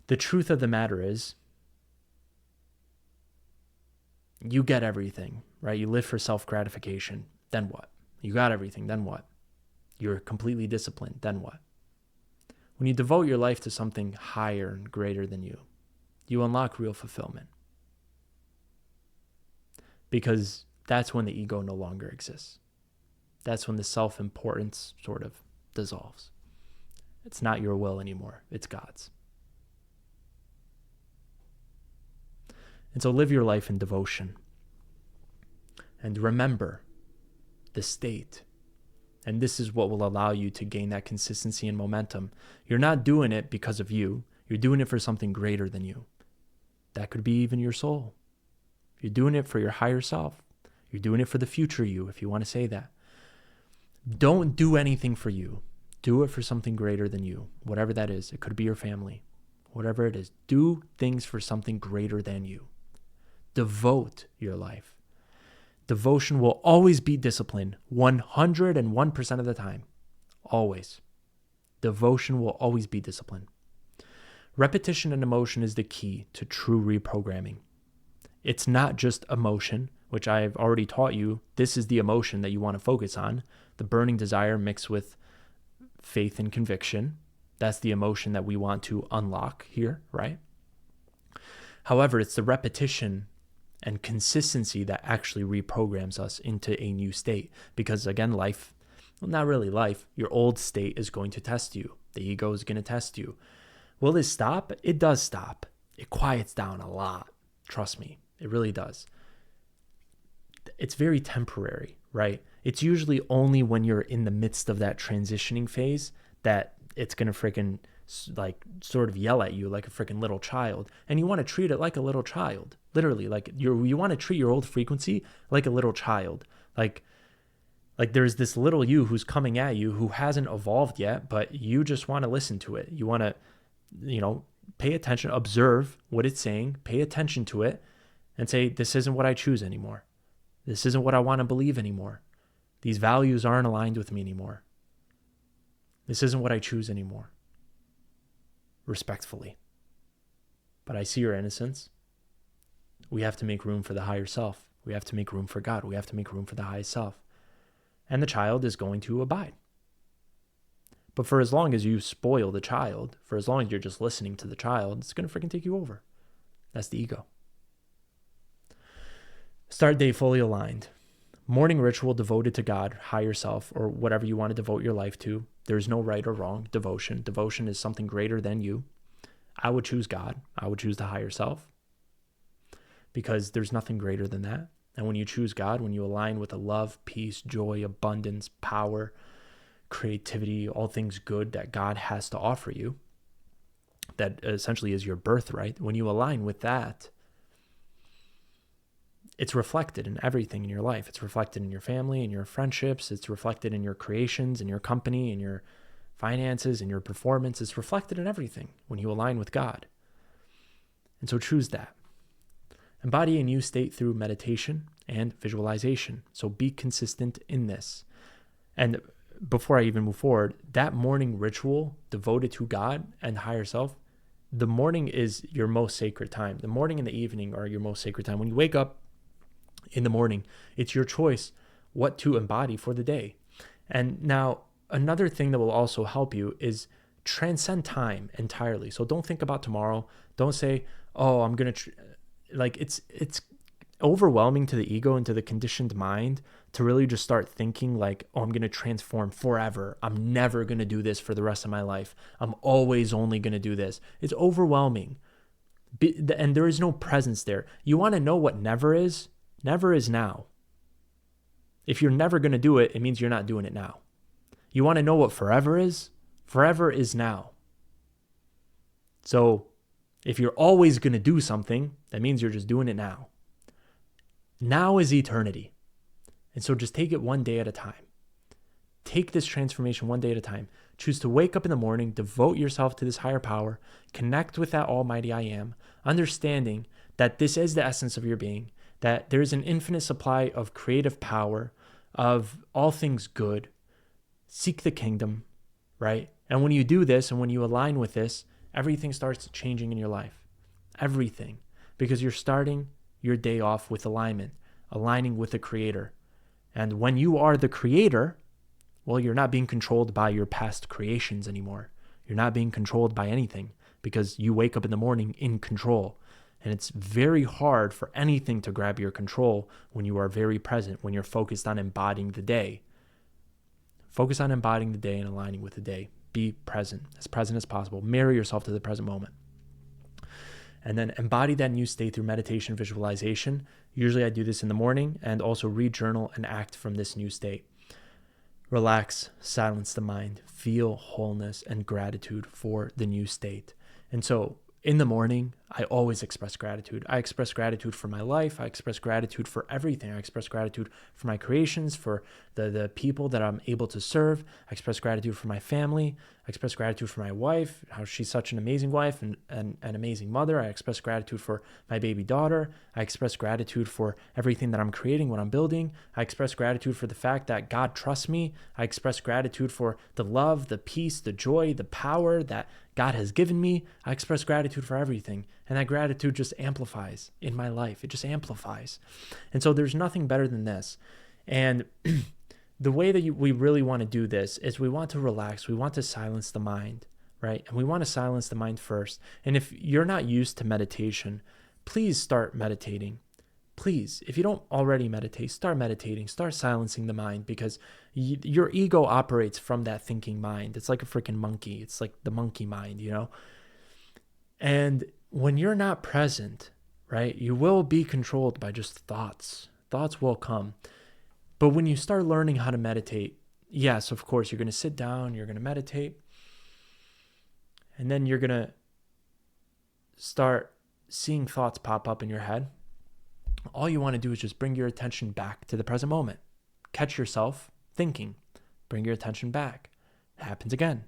the truth of the matter is, you get everything, right? You live for self-gratification. Then what? You got everything. Then what? You're completely disciplined. Then what? When you devote your life to something higher and greater than you, you unlock real fulfillment. Because that's when the ego no longer exists. That's when the self-importance sort of dissolves. It's not your will anymore. It's God's. And so live your life in devotion. And remember the state. And this is what will allow you to gain that consistency and momentum. You're not doing it because of you. You're doing it for something greater than you. That could be even your soul. You're doing it for your higher self. You're doing it for the future you, if you want to say that. Don't do anything for you. Do it for something greater than you, whatever that is. It could be your family, whatever it is. Do things for something greater than you. Devote your life. Devotion will always be discipline, 101% of the time. Always. Devotion will always be discipline. Repetition and emotion is the key to true reprogramming. It's not just emotion, which I've already taught you. This is the emotion that you want to focus on. The burning desire mixed with faith and conviction. That's the emotion that we want to unlock here, right? However, it's the repetition and consistency that actually reprograms us into a new state. Because again, life, well, not really life, your old state is going to test you. The ego is going to test you. Will it stop? It does stop. It quiets down a lot. Trust me, it really does. It's very temporary, right? It's usually only when you're in the midst of that transitioning phase that it's going to freaking like sort of yell at you like a freaking little child. And you want to treat it like a little child. Literally, like you want to treat your old frequency like a little child. Like there's this little you who's coming at you who hasn't evolved yet, but you just want to listen to it. You want to, pay attention, observe what it's saying, pay attention to it, and say, this isn't what I choose anymore. This isn't what I want to believe anymore. These values aren't aligned with me anymore. This isn't what I choose anymore. Respectfully. But I see your innocence. We have to make room for the higher self. We have to make room for God. We have to make room for the highest self. And the child is going to abide. But for as long as you spoil the child, for as long as you're just listening to the child, it's going to freaking take you over. That's the ego. Start day fully aligned. Morning ritual devoted to God, higher self, or whatever you want to devote your life to. There's no right or wrong devotion. Devotion is something greater than you. I would choose God. I would choose the higher self, because there's nothing greater than that. And when you choose God, when you align with the love, peace, joy, abundance, power, creativity, all things good that God has to offer you, that essentially is your birthright, when you align with that, it's reflected in everything in your life. It's reflected in your family, in your friendships. It's reflected in your creations, in your company, in your finances, in your performance. It's reflected in everything when you align with God. And so choose that. Embody a new state through meditation and visualization. So be consistent in this. And before I even move forward, that morning ritual devoted to God and higher self, the morning is your most sacred time. The morning and the evening are your most sacred time. When you wake up in the morning, it's your choice what to embody for the day. And now another thing that will also help you is transcend time entirely. So don't think about tomorrow. Don't say, oh, I'm going to, like it's overwhelming to the ego and to the conditioned mind to really just start thinking like, oh, I'm going to transform forever. I'm never going to do this for the rest of my life. I'm always only going to do this. It's overwhelming. And there is no presence there. You want to know what never is? Never is now. If you're never going to do it, it means you're not doing it now. You want to know what forever is? Forever is now. So if you're always going to do something, that means you're just doing it now. Now is eternity. And so just take it one day at a time. Take this transformation one day at a time. Choose to wake up in the morning, devote yourself to this higher power, connect with that almighty I am, understanding that this is the essence of your being, that there's an infinite supply of creative power, of all things good. Seek the kingdom, right? And when you do this and when you align with this, everything starts changing in your life. Everything. Because you're starting your day off with alignment, aligning with the creator. And when you are the creator, well, you're not being controlled by your past creations anymore. You're not being controlled by anything because you wake up in the morning in control. And it's very hard for anything to grab your control when you are very present, when you're focused on embodying the day. Focus on embodying the day and aligning with the day. Be present as possible. Marry yourself to the present moment. And then embody that new state through meditation, visualization. Usually I do this in the morning, and also read, journal, and act from this new state. Relax, silence the mind, feel wholeness and gratitude for the new state. And so in the morning, I always express gratitude. I express gratitude for my life. I express gratitude for everything. I express gratitude for my creations, for the people that I'm able to serve. I express gratitude for my family. I express gratitude for my wife, how she's such an amazing wife and an amazing mother. I express gratitude for my baby daughter. I express gratitude for everything that I'm creating, what I'm building. I express gratitude for the fact that God trusts me. I express gratitude for the love, the peace, the joy, the power that God has given me. I express gratitude for everything. And that gratitude just amplifies in my life. It just amplifies. And so there's nothing better than this. And the way that we really want to do this is we want to relax. We want to silence the mind, right? And we want to silence the mind first. And if you're not used to meditation, please start meditating. Please, if you don't already meditate, start meditating, start silencing the mind, because your ego operates from that thinking mind. It's like a freaking monkey. It's like the monkey mind, you know? And when you're not present, right, you will be controlled by just thoughts. Thoughts will come. But when you start learning how to meditate, yes, of course, you're going to sit down, you're going to meditate, and then you're going to start seeing thoughts pop up in your head. All you want to do is just bring your attention back to the present moment. Catch yourself thinking. Bring your attention back. It happens again.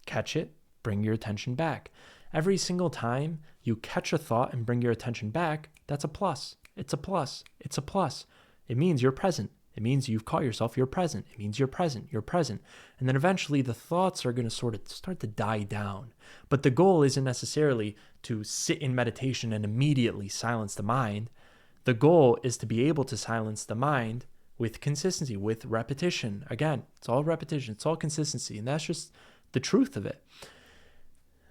Catch it. Bring your attention back. Every single time you catch a thought and bring your attention back, that's a plus. It's a plus. It's a plus. It means you're present. It means you've caught yourself, you're present. It means you're present, you're present. And then eventually the thoughts are going to sort of start to die down. But the goal isn't necessarily to sit in meditation and immediately silence the mind. The goal is to be able to silence the mind with consistency, with repetition. Again, it's all repetition, it's all consistency. And that's just the truth of it.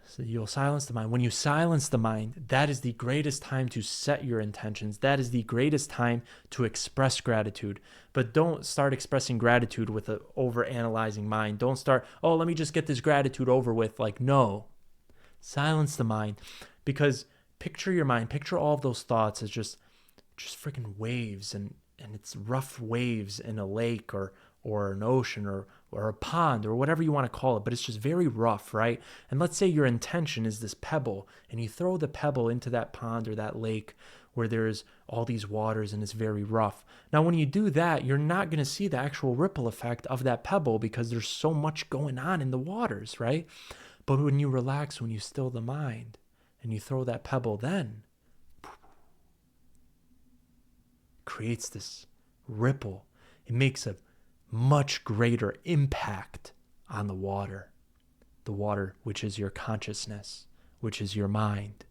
So you'll silence the mind. When you silence the mind, that is the greatest time to set your intentions. That is the greatest time to express gratitude. But don't start expressing gratitude with an over-analyzing mind. Don't start, oh, let me just get this gratitude over with. Like, no. Silence the mind. Because picture your mind, picture all of those thoughts as just freaking waves, and it's rough waves in a lake or an ocean or a pond or whatever you want to call it, but it's just very rough, right? And let's say your intention is this pebble, and you throw the pebble into that pond or that lake where there's all these waters and it's very rough. Now, when you do that, you're not going to see the actual ripple effect of that pebble because there's so much going on in the waters, right? But when you relax, when you still the mind and you throw that pebble, then creates this ripple. It makes a much greater impact on the water which is your consciousness, which is your mind.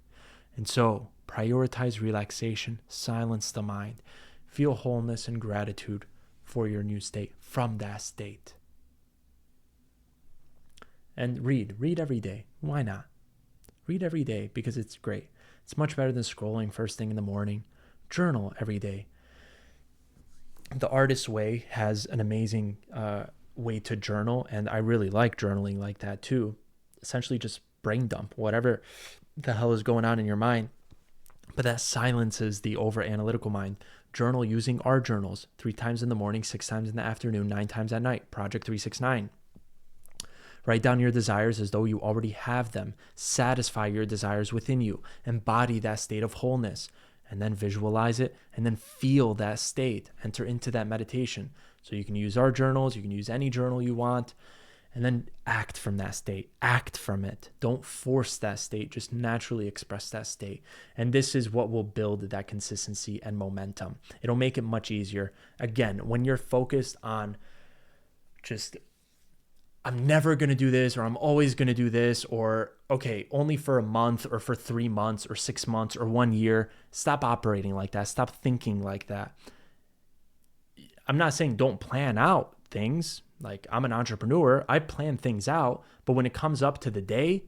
And so prioritize relaxation, silence the mind, feel wholeness and gratitude for your new state from that state. And read every day. Why not? Read every day because it's great. It's much better than scrolling first thing in the morning. Journal every day. The Artist's Way has an amazing way to journal, and I really like journaling like that too. Essentially just brain dump whatever the hell is going on in your mind, but that silences the over analytical mind. Journal using our journals 3 times in the morning, 6 times in the afternoon, 9 times at night. Project 369. Write down your desires as though you already have them. Satisfy your desires within you. Embody that state of wholeness, and then visualize it, and then feel that state. Enter into that meditation. So you can use our journals, you can use any journal you want, and then act from that state. Act from it. Don't force that state. Just naturally express that state. And this is what will build that consistency and momentum. It'll make it much easier. Again, when you're focused on just, I'm never going to do this, or I'm always going to do this, or okay, only for a month or for 3 months or 6 months or 1 year, stop operating like that. Stop thinking like that. I'm not saying don't plan out things. Like, I'm an entrepreneur, I plan things out, but when it comes up to the day,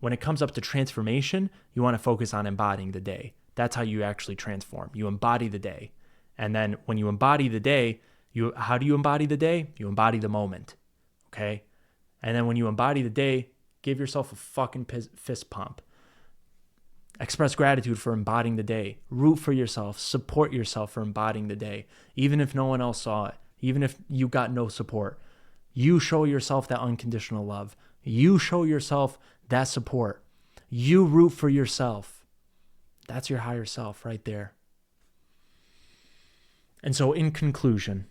when it comes up to transformation, you want to focus on embodying the day. That's how you actually transform. You embody the day. And then when you embody the day, how do you embody the day? You embody the moment. Okay? And then when you embody the day, give yourself a fucking fist pump. Express gratitude for embodying the day. Root for yourself. Support yourself for embodying the day. Even if no one else saw it. Even if you got no support, you show yourself that unconditional love. You show yourself that support. You root for yourself. That's your higher self right there. And so in conclusion,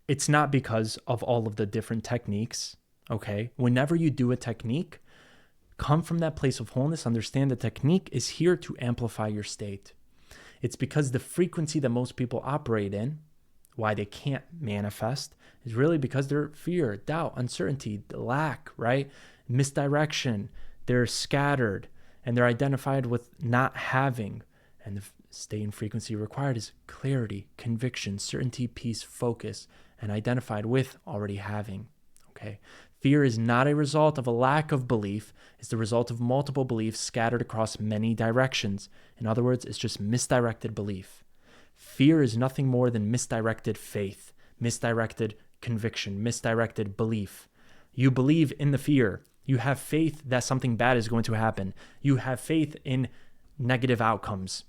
it's not because of all of the different techniques, okay? Whenever you do a technique, come from that place of wholeness. Understand the technique is here to amplify your state. It's because the frequency that most people operate in, why they can't manifest, is really because they're fear, doubt, uncertainty, lack, right? Misdirection. They're scattered and they're identified with not having. And the state and frequency required is clarity, conviction, certainty, peace, focus, and identified with already having. Okay. Fear is not a result of a lack of belief. It's the result of multiple beliefs scattered across many directions. In other words, it's just misdirected belief. Fear is nothing more than misdirected faith, misdirected conviction, misdirected belief. You believe in the fear. You have faith that something bad is going to happen. You have faith in negative outcomes.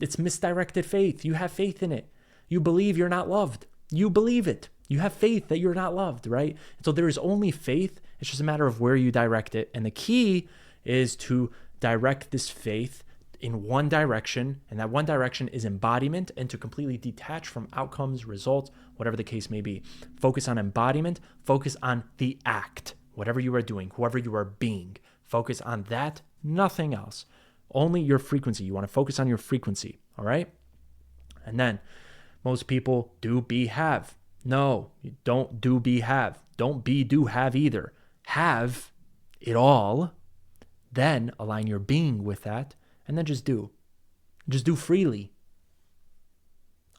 It's misdirected faith. You have faith in it. You believe you're not loved. You believe it. You have faith that you're not loved, right? And so there is only faith. It's just a matter of where you direct it. And the key is to direct this faith in one direction. And that one direction is embodiment, and to completely detach from outcomes, results, whatever the case may be. Focus on embodiment. Focus on the act, whatever you are doing, whoever you are being. Focus on that, nothing else. Only your frequency. You want to focus on your frequency, all right? And then most people do, be, have. No, you don't do, be, have. Don't be, do, have either. Have it all, then align your being with that, and then just do. Just do freely.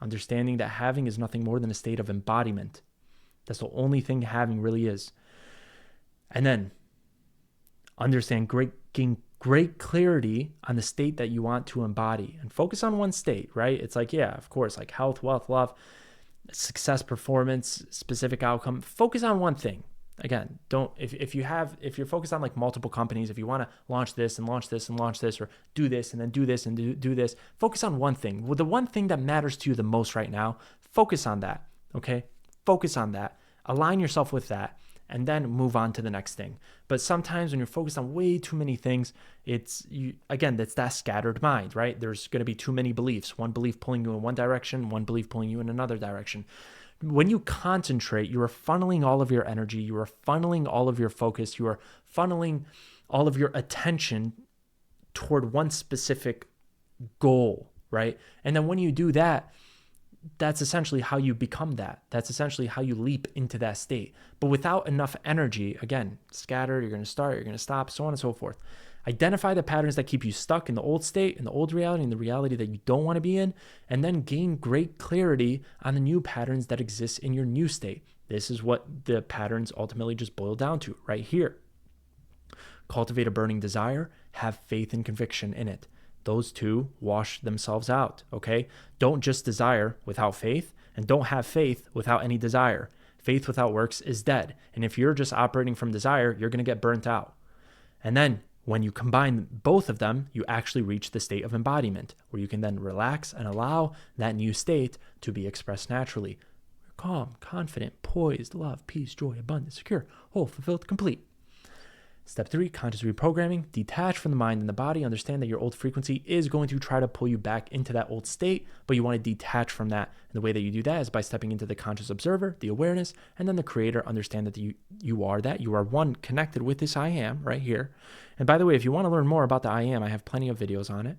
Understanding that having is nothing more than a state of embodiment. That's the only thing having really is. And then understand gain great clarity on the state that you want to embody, and focus on one state, right? It's like, yeah, of course, like health, wealth, love, success, performance, specific outcome. Focus on one thing. Again, if you're focused on like multiple companies, if you want to launch this and launch this and launch this, or do this and then do this and do this, focus on one thing. Well, the one thing that matters to you the most right now, focus on that. Okay. Focus on that. Align yourself with that, and then move on to the next thing. But sometimes when you're focused on way too many things, that's that scattered mind, right? There's going to be too many beliefs. One belief pulling you in one direction, one belief pulling you in another direction. When you concentrate, you are funneling all of your energy, you are funneling all of your focus, you are funneling all of your attention toward one specific goal, right? And then when you do that, that's essentially how you become that. That's essentially how you leap into that state. But without enough energy, again, scattered, you're going to start, you're going to stop, so on and so forth. Identify the patterns that keep you stuck in the old state, in the old reality, in the reality that you don't want to be in, and then gain great clarity on the new patterns that exist in your new state. This is what the patterns ultimately just boil down to right here. Cultivate a burning desire, have faith and conviction in it. Those two wash themselves out, okay? Don't just desire without faith, and don't have faith without any desire. Faith without works is dead. And if you're just operating from desire, you're going to get burnt out. And then when you combine both of them, you actually reach the state of embodiment, where you can then relax and allow that new state to be expressed naturally. You're calm, confident, poised, love, peace, joy, abundance, secure, whole, fulfilled, complete. Step 3, conscious reprogramming. Detach from the mind and the body. Understand that your old frequency is going to try to pull you back into that old state, but you want to detach from that. And the way that you do that is by stepping into the conscious observer, the awareness, and then the creator. Understand that you are that. You are one connected with this I am right here. And by the way, if you want to learn more about the I am, I have plenty of videos on it.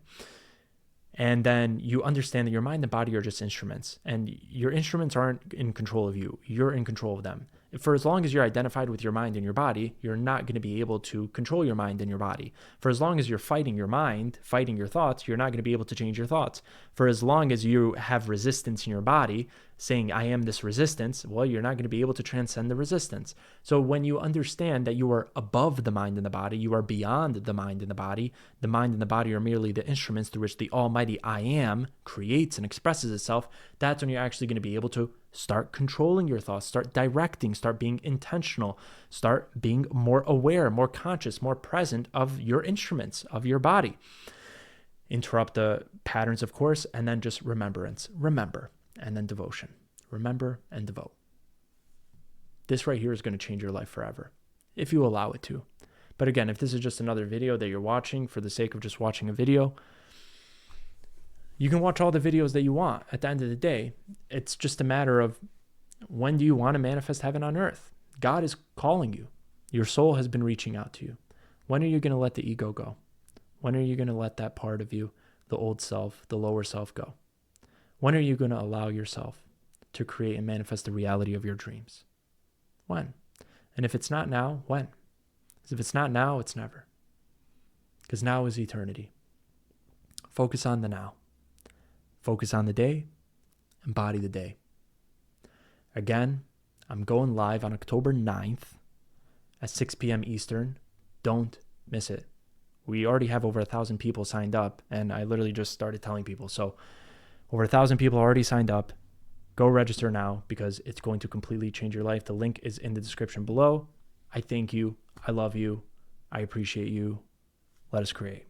And then you understand that your mind and body are just instruments, and your instruments aren't in control of you. You're in control of them. For as long as you're identified with your mind and your body, you're not going to be able to control your mind and your body. For as long as you're fighting your mind, fighting your thoughts, you're not going to be able to change your thoughts. For as long as you have resistance in your body, saying, I am this resistance, well, you're not going to be able to transcend the resistance. So when you understand that you are above the mind and the body, you are beyond the mind and the body and the body are merely the instruments through which the almighty I am creates and expresses itself, that's when you're actually going to be able to start controlling your thoughts, start directing, start being intentional, start being more aware, more conscious, more present of your instruments, of your body. Interrupt the patterns, of course, and then just remembrance. Remember, and then devotion. Remember and devote. This right here is going to change your life forever, if you allow it to. But again, if this is just another video that you're watching for the sake of just watching a video, you can watch all the videos that you want. At the end of the day, it's just a matter of, when do you want to manifest heaven on earth? God is calling you. Your soul has been reaching out to you. When are you going to let the ego go? When are you going to let that part of you, the old self, the lower self, go? When are you going to allow yourself to create and manifest the reality of your dreams? When? And if it's not now, when? Because if it's not now, it's never. Because now is eternity. Focus on the now. Focus on the day. Embody the day. Again, I'm going live on October 9th at 6 p.m. Eastern. Don't miss it. We already have over 1,000 people signed up, and I literally just started telling people. So over 1,000 people already signed up. Go register now, because it's going to completely change your life. The link is in the description below. I thank you. I love you. I appreciate you. Let us create.